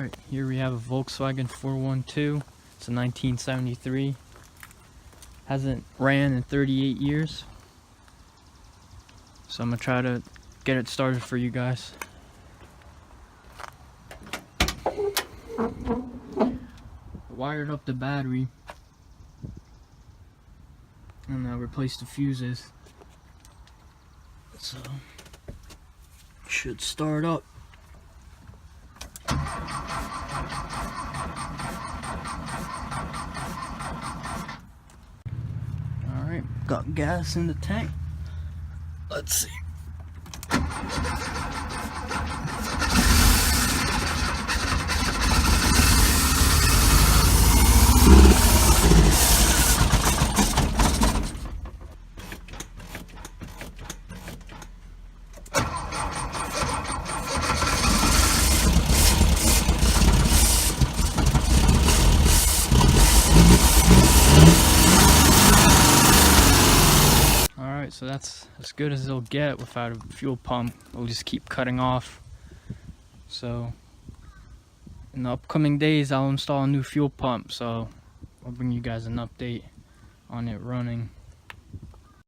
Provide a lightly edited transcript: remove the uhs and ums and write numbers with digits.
Alright, here we have a Volkswagen 412. It's a 1973. Hasn't ran in 38 years. So I'm gonna try to get it started for you guys. Wired up the battery and I replaced the fuses. So it should start up. Alright, got gas in the tank. Let's see. So that's as good as it'll get without a fuel pump. It'll just keep cutting off. So in the upcoming days I'll install a new fuel pump, so I'll bring you guys an update on it running.